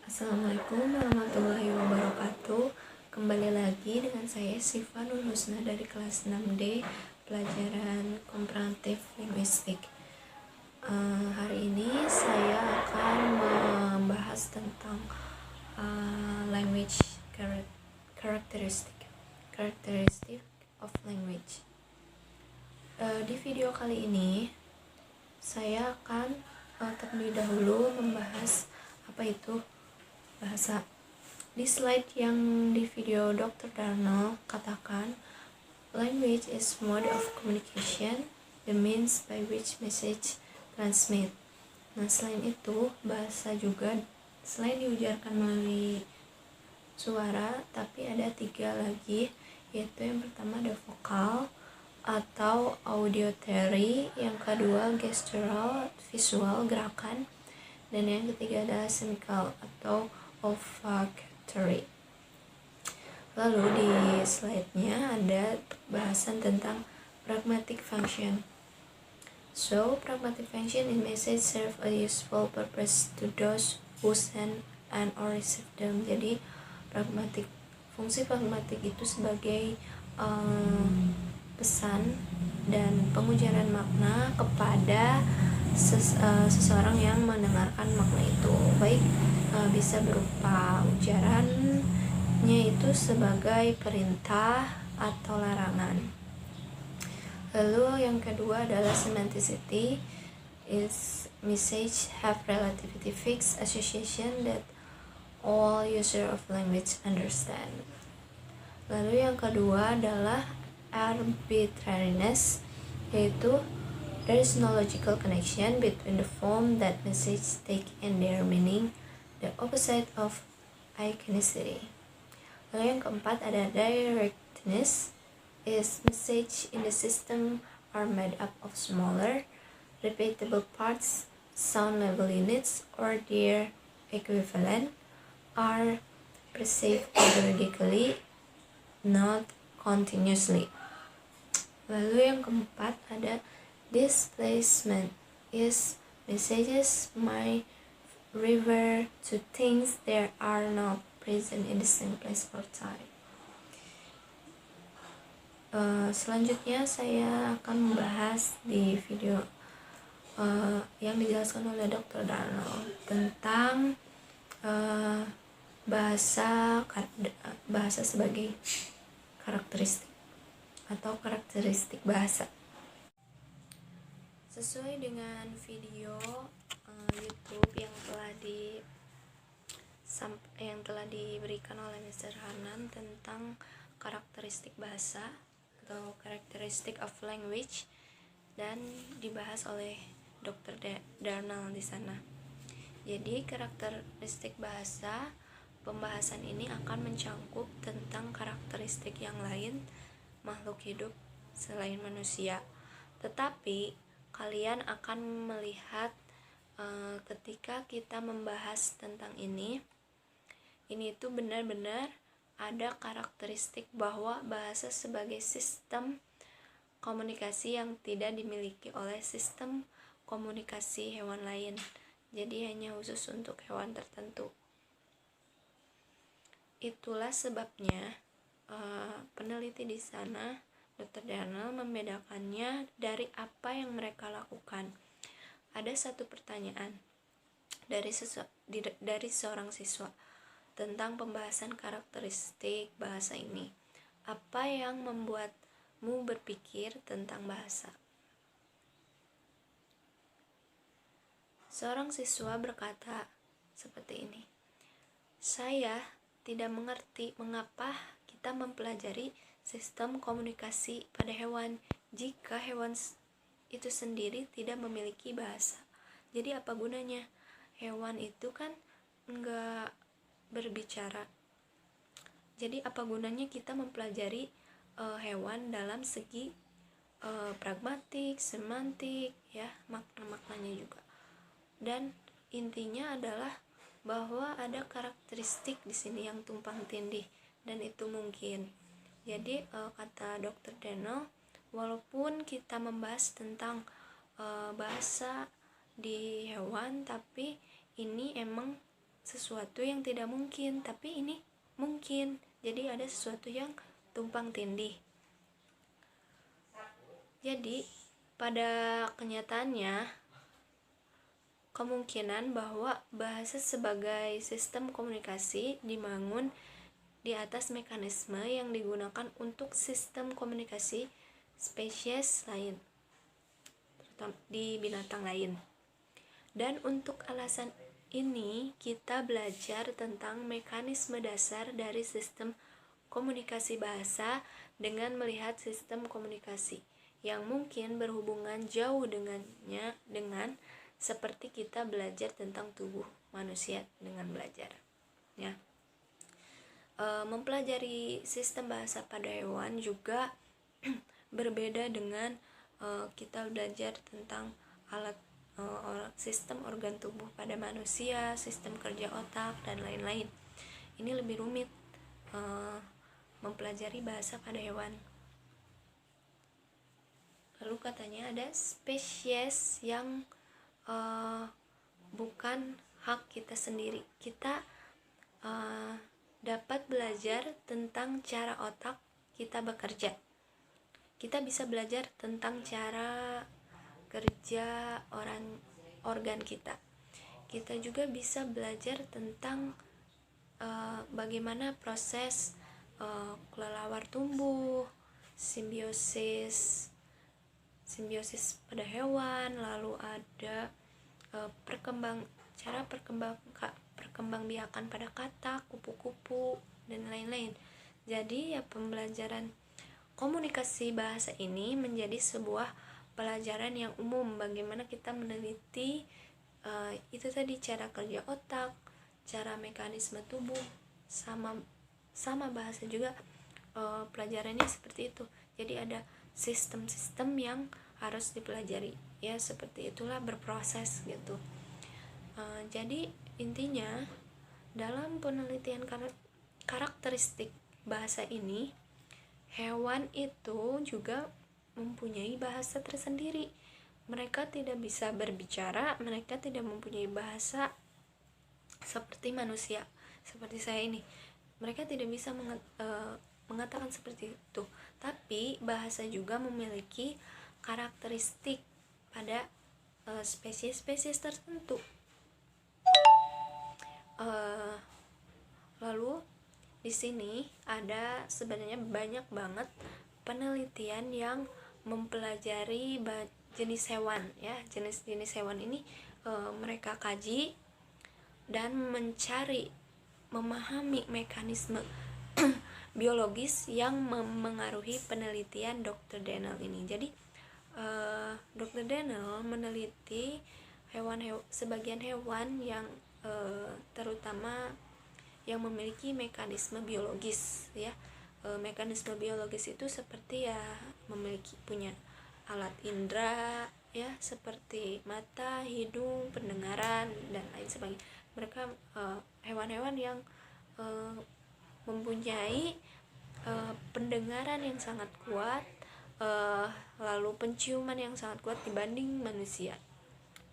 Assalamualaikum warahmatullahi wabarakatuh. Kembali lagi dengan saya Siva Nur Husna dari kelas 6D pelajaran komparatif linguistik. Hari ini saya akan membahas tentang language characteristic of language. Di video kali ini saya akan terlebih dahulu membahas apa itu bahasa. Di slide yang di video Dr. Darno katakan, language is mode of communication, the means by which message transmit. Nah, selain itu, bahasa juga selain diujarkan melalui suara, tapi ada 3 lagi, yaitu yang pertama ada vokal atau auditory, yang kedua gestural, visual, gerakan, dan yang ketiga adalah semical atau olfactory. Lalu di slide-nya ada bahasan tentang pragmatic function. So, pragmatic function in message serve a useful purpose to those who send and or receive them. Jadi, fungsi pragmatik itu sebagai pesan dan pengujaran makna kepada seseorang yang mendengarkan makna itu, baik bisa berupa ujarannya itu sebagai perintah atau larangan. Lalu yang kedua adalah semanticity, is message have relativity fixed association that all user of language understand. Lalu yang kedua adalah arbitrariness, yaitu there is no logical connection between the form that message take and their meaning, the opposite of iconicity. Lalu yang keempat ada directness, is message in the system are made up of smaller, repeatable parts, sound level units, or their equivalent are perceived periodically, not continuously. Lalu yang keempat ada displacement, is messages may refer to things that are not present in the same place or time. Selanjutnya saya akan membahas di video yang dijelaskan oleh Dr. Darno tentang bahasa sebagai karakteristik atau karakteristik bahasa. Sesuai dengan video YouTube yang telah diberikan oleh Mr. Hanan tentang karakteristik bahasa atau characteristic of language, dan dibahas oleh Dr. Darnall di sana. Jadi karakteristik bahasa, pembahasan ini akan mencangkup tentang karakteristik yang lain makhluk hidup selain manusia. Tetapi kalian akan melihat ketika kita membahas tentang ini itu benar-benar ada karakteristik bahwa bahasa sebagai sistem komunikasi yang tidak dimiliki oleh sistem komunikasi hewan lain. Jadi hanya khusus untuk hewan tertentu. Itulah sebabnya peneliti di sana, Dr. Darnall, membedakannya dari apa yang mereka lakukan. Ada satu pertanyaan dari seorang siswa tentang pembahasan karakteristik bahasa ini. Apa yang membuatmu berpikir tentang bahasa? Seorang siswa berkata seperti ini, saya tidak mengerti mengapa kita mempelajari sistem komunikasi pada hewan jika hewan itu sendiri tidak memiliki bahasa. Jadi apa gunanya? Hewan itu kan enggak berbicara. Jadi apa gunanya kita mempelajari hewan dalam segi pragmatik, semantik, ya, makna-maknanya juga. Dan intinya adalah bahwa ada karakteristik di sini yang tumpang tindih, dan itu mungkin. Jadi kata Dr. Darnall, walaupun kita membahas tentang bahasa di hewan, tapi ini emang sesuatu yang tidak mungkin, tapi ini mungkin. Jadi ada sesuatu yang tumpang tindih. Jadi pada kenyataannya kemungkinan bahwa bahasa sebagai sistem komunikasi dibangun di atas mekanisme yang digunakan untuk sistem komunikasi spesies lain, terutama di binatang lain. Dan untuk alasan ini kita belajar tentang mekanisme dasar dari sistem komunikasi bahasa dengan melihat sistem komunikasi yang mungkin berhubungan jauh dengannya, dengan seperti kita belajar tentang tubuh manusia dengan belajar, ya. Mempelajari sistem bahasa pada hewan juga berbeda dengan kita belajar tentang alat sistem organ tubuh pada manusia, sistem kerja otak, dan lain-lain. Ini lebih rumit mempelajari bahasa pada hewan. Lalu katanya ada spesies yang bukan hak kita sendiri. Kita dapat belajar tentang cara otak kita bekerja. Kita bisa belajar tentang cara kerja organ kita. Kita juga bisa belajar tentang bagaimana proses kelelawar tumbuh, simbiosis pada hewan, lalu ada cara perkembangbiakan pada katak, kupu-kupu, dan lain-lain. Jadi ya, pembelajaran komunikasi bahasa ini menjadi sebuah pelajaran yang umum bagaimana kita meneliti itu tadi, cara kerja otak, cara mekanisme tubuh, sama bahasa juga pelajarannya seperti itu. Jadi ada sistem-sistem yang harus dipelajari, ya, seperti itulah, berproses gitu. Jadi intinya dalam penelitian karakteristik bahasa ini, hewan itu juga mempunyai bahasa tersendiri. Mereka tidak bisa berbicara, mereka tidak mempunyai bahasa seperti manusia, seperti saya ini. Mereka tidak bisa mengatakan seperti itu. Tapi bahasa juga memiliki karakteristik pada spesies-spesies tertentu. Lalu di sini ada sebenarnya banyak banget penelitian yang mempelajari jenis hewan, ya. Jenis-jenis hewan ini mereka kaji dan memahami mekanisme biologis yang memengaruhi penelitian Dr. Daniel ini. Jadi Dr. Daniel meneliti sebagian hewan yang terutama yang memiliki mekanisme biologis, ya. Mekanisme biologis itu seperti, ya, punya alat indera, ya, seperti mata, hidung, pendengaran, dan lain sebagainya. Mereka hewan-hewan yang mempunyai pendengaran yang sangat kuat, lalu penciuman yang sangat kuat dibanding manusia.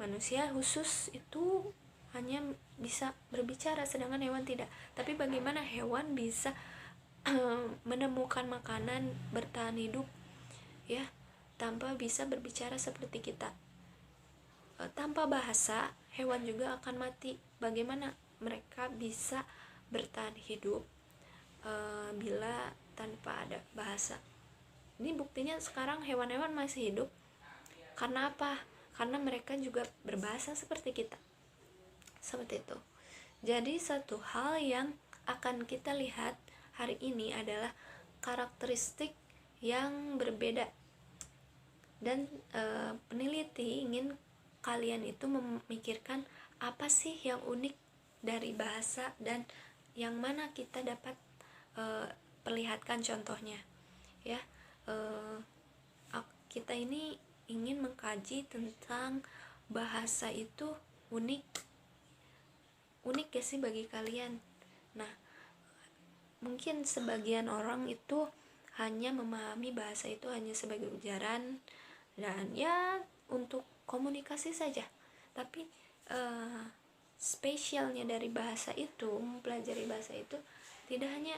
Manusia khusus itu hanya bisa berbicara, sedangkan hewan tidak. Tapi bagaimana hewan bisa menemukan makanan, bertahan hidup, ya, tanpa bisa berbicara seperti kita? Tanpa bahasa, hewan juga akan mati. Bagaimana mereka bisa bertahan hidup bila tanpa ada bahasa? Ini buktinya sekarang hewan-hewan masih hidup. Karena apa? Karena mereka juga berbahasa seperti kita. Seperti itu. Jadi satu hal yang akan kita lihat hari ini adalah karakteristik yang berbeda. Dan peneliti ingin kalian itu memikirkan apa sih yang unik dari bahasa dan yang mana kita dapat perlihatkan contohnya, ya. Kita ini ingin mengkaji tentang bahasa itu unik gak sih bagi kalian? Nah, mungkin sebagian orang itu hanya memahami bahasa itu hanya sebagai ujaran dan, ya, untuk komunikasi saja. Tapi spesialnya dari bahasa itu, mempelajari bahasa itu tidak hanya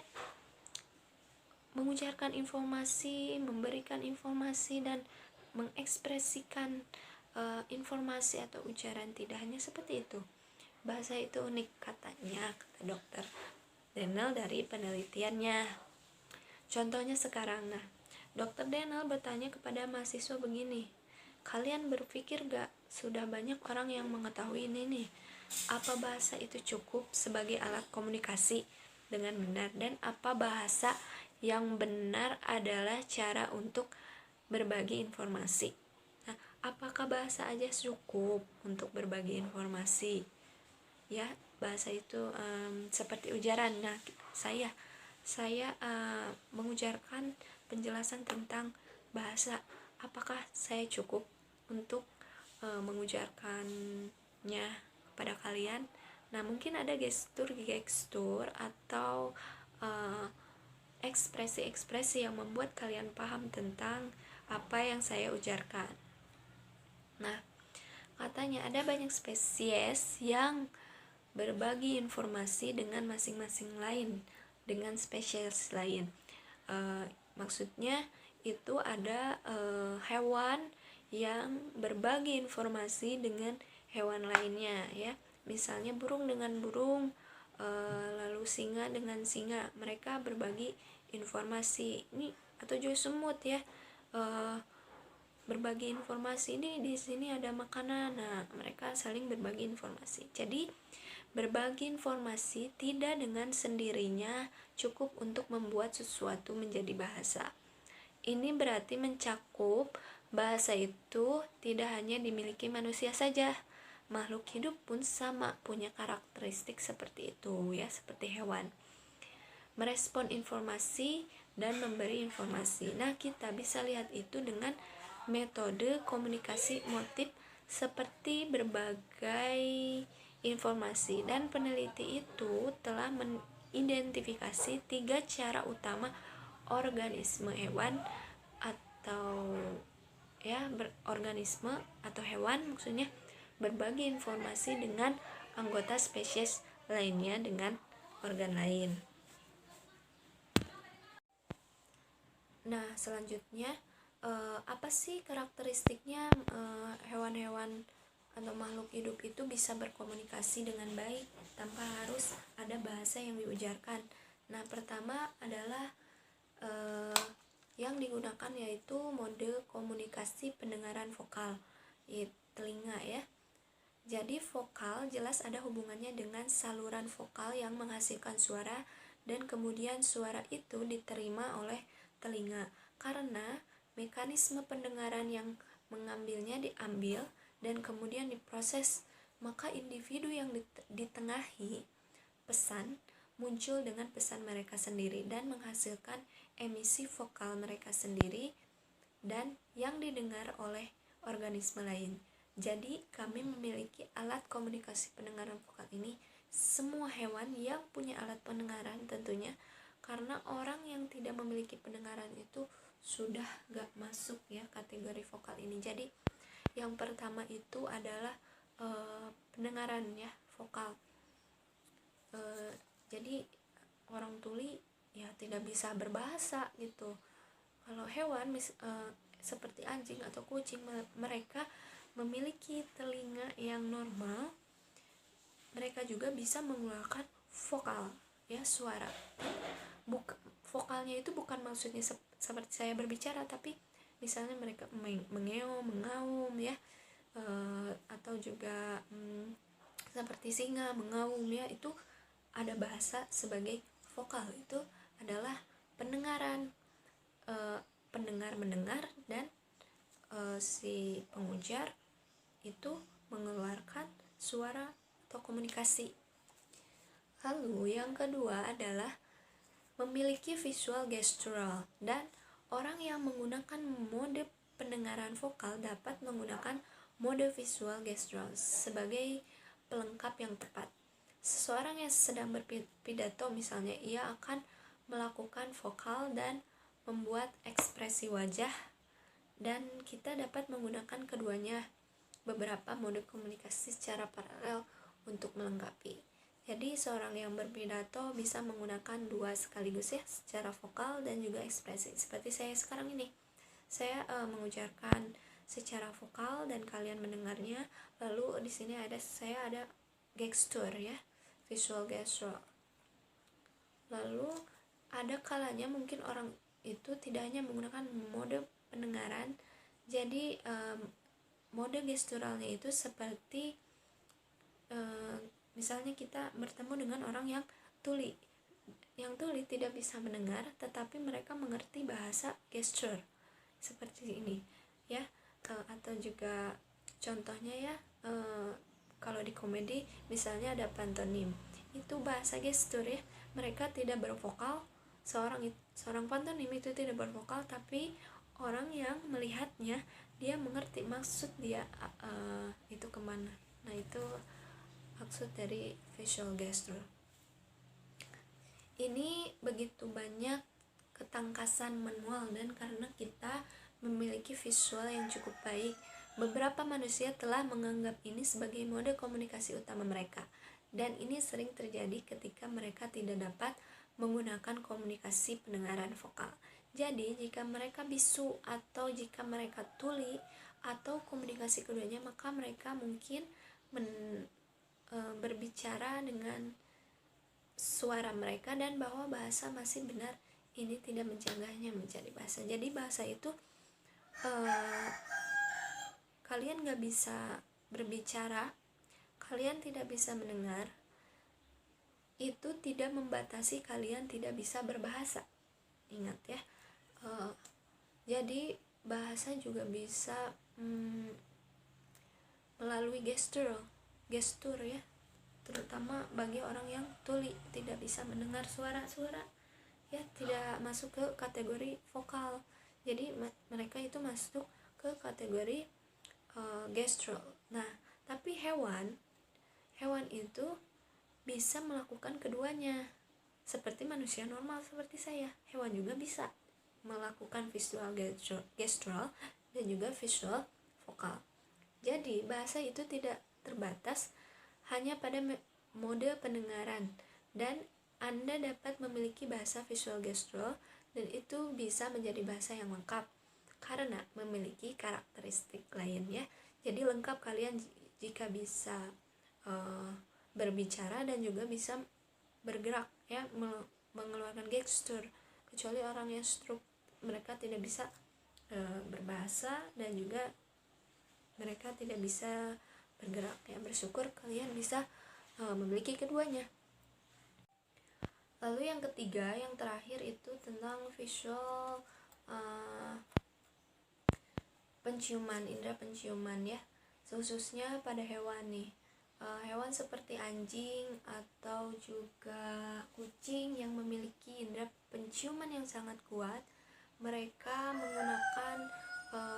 mengucapkan informasi, memberikan informasi dan mengekspresikan informasi atau ujaran, tidak hanya seperti itu. Bahasa itu unik katanya, kata dokter Daniel dari penelitiannya. Contohnya sekarang, dokter Daniel bertanya kepada mahasiswa begini, kalian berpikir gak sudah banyak orang yang mengetahui ini nih, apa bahasa itu cukup sebagai alat komunikasi dengan benar, dan apa bahasa yang benar adalah cara untuk berbagi informasi. Nah, apakah bahasa aja cukup untuk berbagi informasi? Ya, bahasa itu seperti ujaran. Nah, saya mengujarkan penjelasan tentang bahasa. Apakah saya cukup untuk mengujarkannya kepada kalian? Nah, mungkin ada gestur atau ekspresi-ekspresi yang membuat kalian paham tentang apa yang saya ujarkan. Nah, katanya ada banyak spesies yang berbagi informasi dengan masing-masing lain, dengan spesies lain. Maksudnya itu ada hewan yang berbagi informasi dengan hewan lainnya, ya. Misalnya burung dengan burung, lalu singa dengan singa, mereka berbagi informasi. Ini atau juga semut, ya, berbagi informasi, ini di sini ada makanan. Nah, mereka saling berbagi informasi. Jadi berbagi informasi tidak dengan sendirinya cukup untuk membuat sesuatu menjadi bahasa. Ini berarti mencakup bahasa itu tidak hanya dimiliki manusia saja. Makhluk hidup pun sama, punya karakteristik seperti itu, ya, seperti hewan. Merespon informasi dan memberi informasi. Nah, kita bisa lihat itu dengan metode komunikasi motif seperti berbagai informasi, dan peneliti itu telah mengidentifikasi 3 cara utama organisme hewan atau organisme atau hewan maksudnya berbagi informasi dengan anggota spesies lainnya dengan organ lain. Nah, selanjutnya apa sih karakteristiknya hewan-hewan atau makhluk hidup itu bisa berkomunikasi dengan baik tanpa harus ada bahasa yang diujarkan? Nah, pertama adalah yang digunakan yaitu mode komunikasi pendengaran vokal, telinga, ya. Jadi vokal jelas ada hubungannya dengan saluran vokal yang menghasilkan suara, dan kemudian suara itu diterima oleh telinga. Karena mekanisme pendengaran yang mengambilnya diambil dan kemudian diproses, maka individu yang ditengahi pesan muncul dengan pesan mereka sendiri dan menghasilkan emisi vokal mereka sendiri dan yang didengar oleh organisme lain. Jadi kami memiliki alat komunikasi pendengaran vokal ini. Semua hewan yang punya alat pendengaran tentunya, karena orang yang tidak memiliki pendengaran itu sudah gak masuk, ya, kategori vokal ini. Jadi yang pertama itu adalah pendengaran, ya, vokal. Jadi orang tuli ya tidak bisa berbahasa gitu. Kalau hewan seperti anjing atau kucing, mereka memiliki telinga yang normal, mereka juga bisa mengeluarkan vokal, ya, suara. Vokalnya itu bukan maksudnya seperti saya berbicara, tapi misalnya mereka mengeong, mengaum, ya, atau juga seperti singa mengaum, ya, itu ada bahasa sebagai vokal. Itu adalah pendengaran, pendengar mendengar dan si pengujar itu mengeluarkan suara atau komunikasi. Lalu yang kedua adalah memiliki visual gestural, dan orang yang menggunakan mode pendengaran vokal dapat menggunakan mode visual gestural sebagai pelengkap yang tepat. Seseorang yang sedang berpidato misalnya, ia akan melakukan vokal dan membuat ekspresi wajah, dan kita dapat menggunakan keduanya beberapa mode komunikasi secara paralel untuk melengkapi. Jadi seorang yang berpidato bisa menggunakan dua sekaligus ya, secara vokal dan juga ekspresi. Seperti saya sekarang ini, saya mengucapkan secara vokal dan kalian mendengarnya. Lalu di sini saya ada gestur ya, visual gesture. Lalu ada kalanya mungkin orang itu tidak hanya menggunakan mode pendengaran, jadi mode gesturalnya itu seperti misalnya kita bertemu dengan orang yang tuli tidak bisa mendengar tetapi mereka mengerti bahasa gesture seperti ini ya. Atau juga contohnya ya, kalau di komedi misalnya ada pantomim, itu bahasa gestur ya, mereka tidak bervokal, seorang pantomim itu tidak bervokal tapi orang yang melihatnya dia mengerti maksud dia itu kemana. Nah itu maksud dari visual gesture. Ini begitu banyak ketangkasan manual, dan karena kita memiliki visual yang cukup baik, beberapa manusia telah menganggap ini sebagai mode komunikasi utama mereka, dan ini sering terjadi ketika mereka tidak dapat menggunakan komunikasi pendengaran vokal. Jadi jika mereka bisu atau jika mereka tuli atau komunikasi keduanya, maka mereka mungkin berbicara dengan suara mereka, dan bahwa bahasa masih benar, ini tidak mencegahnya menjadi bahasa. Jadi bahasa itu kalian gak bisa berbicara, kalian tidak bisa mendengar, itu tidak membatasi kalian tidak bisa berbahasa. Ingat ya, jadi bahasa juga bisa melalui gestur ya, terutama bagi orang yang tuli tidak bisa mendengar suara-suara ya, tidak masuk ke kategori vokal. Jadi mereka itu masuk ke kategori gestural. Nah, tapi hewan itu bisa melakukan keduanya. Seperti manusia normal seperti saya, hewan juga bisa melakukan visual gestural dan juga visual vokal. Jadi bahasa itu tidak terbatas hanya pada mode pendengaran, dan Anda dapat memiliki bahasa visual gestural dan itu bisa menjadi bahasa yang lengkap karena memiliki karakteristik lainnya. Jadi lengkap kalian jika bisa berbicara dan juga bisa bergerak ya, mengeluarkan gestur. Kecuali orang yang stroke, mereka tidak bisa berbahasa dan juga mereka tidak bisa bergerak ya. Bersyukur kalian bisa memiliki keduanya. Lalu yang ketiga, yang terakhir itu tentang visual penciuman, indera penciuman ya, khususnya pada hewan nih. Hewan seperti anjing atau juga kucing yang memiliki indera penciuman yang sangat kuat, mereka menggunakan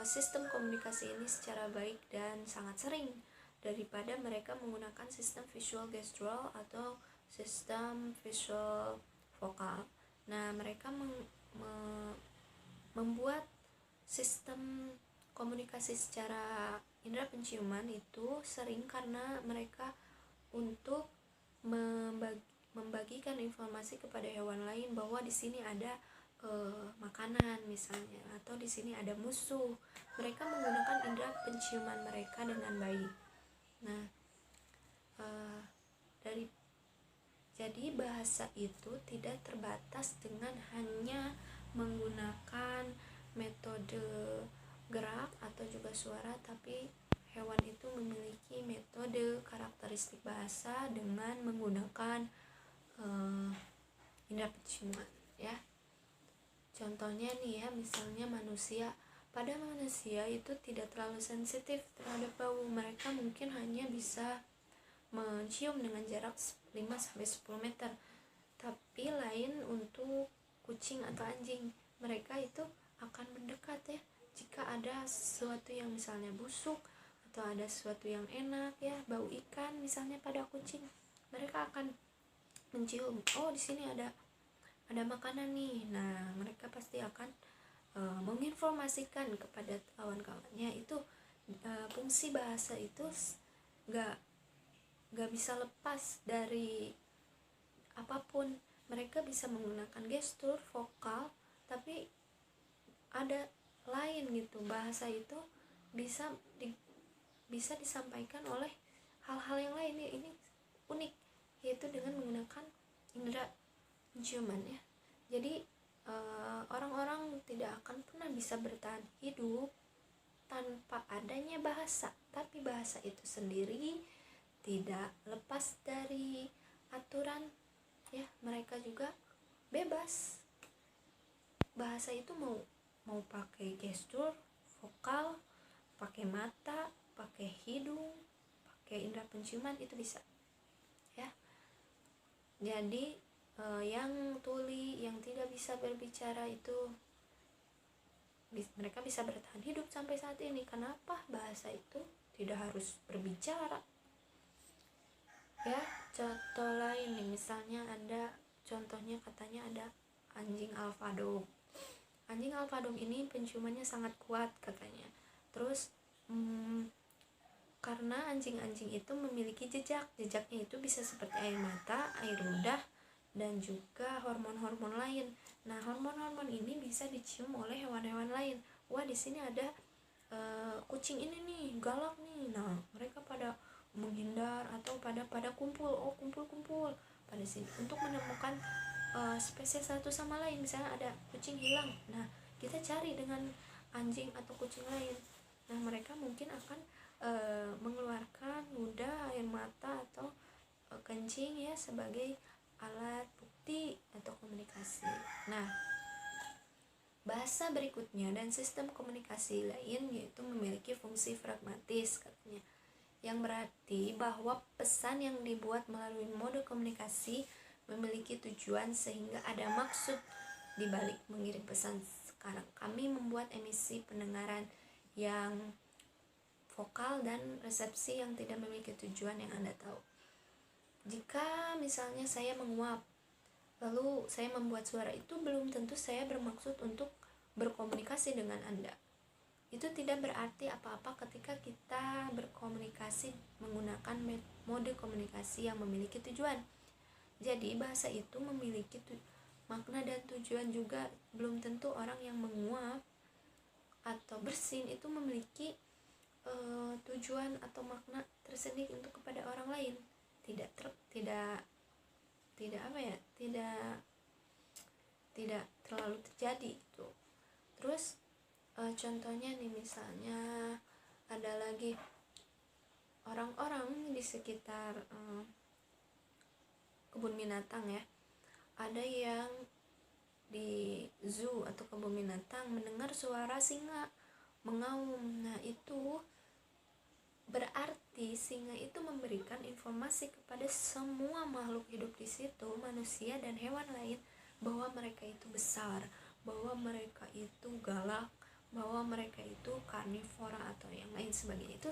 sistem komunikasi ini secara baik dan sangat sering daripada mereka menggunakan sistem visual gestural atau sistem visual vokal. Nah, mereka membuat sistem komunikasi secara indera penciuman itu sering karena mereka untuk membagikan informasi kepada hewan lain bahwa di sini ada makanan misalnya, atau di sini ada musuh. Mereka menggunakan indera penciuman mereka dengan baik. Nah, jadi bahasa itu tidak terbatas dengan hanya menggunakan metode gerak atau juga suara, tapi hewan itu memiliki metode karakteristik bahasa dengan menggunakan indera penciuman ya. Contohnya nih ya, misalnya manusia. Pada manusia itu tidak terlalu sensitif terhadap bau. Mereka mungkin hanya bisa mencium dengan jarak 5-10 meter. Tapi lain untuk kucing atau anjing. Mereka itu akan mendekat ya. Jika ada sesuatu yang misalnya busuk atau ada sesuatu yang enak ya, bau ikan misalnya pada kucing, mereka akan mencium, oh di sini ada makanan nih. Nah, mereka pasti akan menginformasikan kepada kawan-kawannya. Itu fungsi bahasa itu gak gak bisa lepas dari apapun. Mereka bisa menggunakan gestur, vokal, tapi ada lain gitu. Bahasa itu bisa disampaikan oleh hal-hal yang lain. Ini unik, yaitu dengan menggunakan indera penciuman ya. Jadi orang-orang tidak akan pernah bisa bertahan hidup tanpa adanya bahasa, tapi bahasa itu sendiri tidak lepas dari aturan ya. Mereka juga bebas. Bahasa itu mau pakai gestur, vokal, pakai mata, pakai hidung, pakai indera penciuman, itu bisa ya. Jadi yang tuli, yang tidak bisa berbicara itu mereka bisa bertahan hidup sampai saat ini. Kenapa? Bahasa itu tidak harus berbicara ya. Contoh lain nih, misalnya contohnya katanya ada anjing alpha dog. Anjing alpha dog ini penciumannya sangat kuat katanya. Terus karena anjing-anjing itu memiliki jejaknya itu bisa seperti air mata, air ludah, dan juga hormon-hormon lain. Nah, hormon-hormon ini bisa dicium oleh hewan-hewan lain. Wah, di sini ada kucing ini nih galak nih. Nah, mereka pada menghindar atau pada kumpul, kumpul pada sini untuk menemukan spesies satu sama lain. Misalnya ada kucing hilang, nah kita cari dengan anjing atau kucing lain. Nah, mereka mungkin akan mengeluarkan ludah, air mata, atau kencing ya sebagai alat bukti atau komunikasi. Nah, bahasa berikutnya dan sistem komunikasi lain yaitu memiliki fungsi pragmatis katanya, yang berarti bahwa pesan yang dibuat melalui mode komunikasi memiliki tujuan sehingga ada maksud di balik mengirim pesan. Sekarang kami membuat emisi pendengaran yang vokal dan resepsi yang tidak memiliki tujuan yang Anda tahu. Jika misalnya saya menguap, lalu saya membuat suara itu, belum tentu saya bermaksud untuk berkomunikasi dengan Anda. Itu tidak berarti apa-apa ketika kita berkomunikasi menggunakan mode komunikasi yang memiliki tujuan. Jadi bahasa itu memiliki makna dan tujuan juga. Belum tentu orang yang menguap atau bersin itu memiliki tujuan atau makna tersendiri untuk kepada orang lain. Tidak terlalu terjadi itu. Terus contohnya nih, misalnya ada lagi orang-orang di sekitar kebun binatang ya. Ada yang di zoo atau kebun binatang mendengar suara singa mengaum. Nah, itu berarti singa itu memberikan informasi kepada semua makhluk hidup di situ, manusia dan hewan lain, bahwa mereka itu besar, bahwa mereka itu galak, bahwa mereka itu karnivora atau yang lain sebagainya. Itu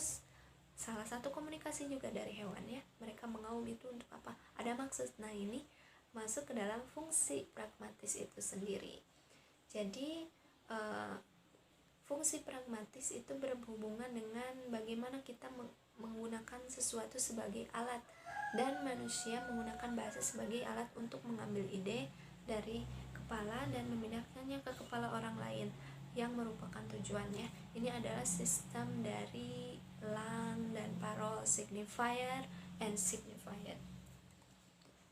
salah satu komunikasi juga dari hewan ya. Mereka mengaum itu untuk apa? Ada maksud. Nah, ini masuk ke dalam fungsi pragmatis itu sendiri. Jadi fungsi pragmatis itu berhubungan dengan bagaimana kita menggunakan sesuatu sebagai alat, dan manusia menggunakan bahasa sebagai alat untuk mengambil ide dari kepala dan memindahkannya ke kepala orang lain yang merupakan tujuannya. Ini adalah sistem dari lang dan parol, signifier and signified.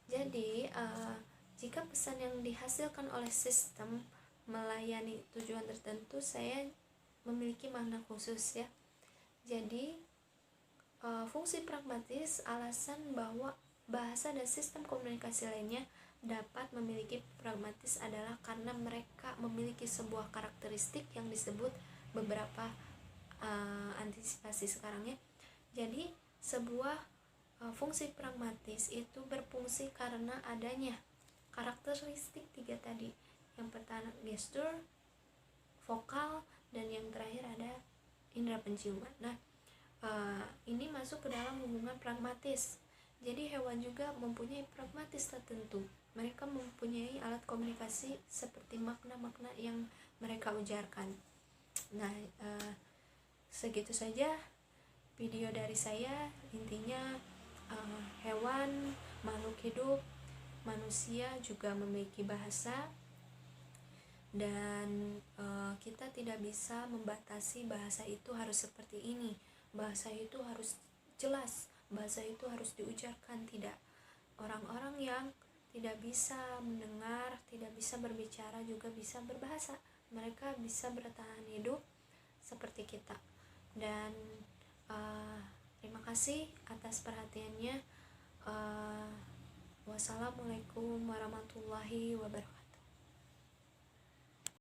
Jadi jika pesan yang dihasilkan oleh sistem melayani tujuan tertentu, saya memiliki makna khusus ya. Jadi fungsi pragmatis alasan bahwa bahasa dan sistem komunikasi lainnya dapat memiliki pragmatis adalah karena mereka memiliki sebuah karakteristik yang disebut beberapa antisipasi sekarang ya. Jadi sebuah fungsi pragmatis itu berfungsi karena adanya karakteristik tiga tadi. Yang pertama gestur, vokal, dan yang terakhir ada indera penciuman. Nah, ini masuk ke dalam hubungan pragmatis. Jadi hewan juga mempunyai pragmatis tertentu. Mereka mempunyai alat komunikasi seperti makna-makna yang mereka ujarkan. Nah, segitu saja video dari saya. Intinya hewan, makhluk hidup, manusia juga memiliki bahasa, dan kita tidak bisa membatasi bahasa itu harus seperti ini, bahasa itu harus jelas, bahasa itu harus diucapkan. Tidak, orang-orang yang tidak bisa mendengar, tidak bisa berbicara juga bisa berbahasa, mereka bisa bertahan hidup seperti kita. Dan terima kasih atas perhatiannya. Wassalamualaikum warahmatullahi wabarakatuh.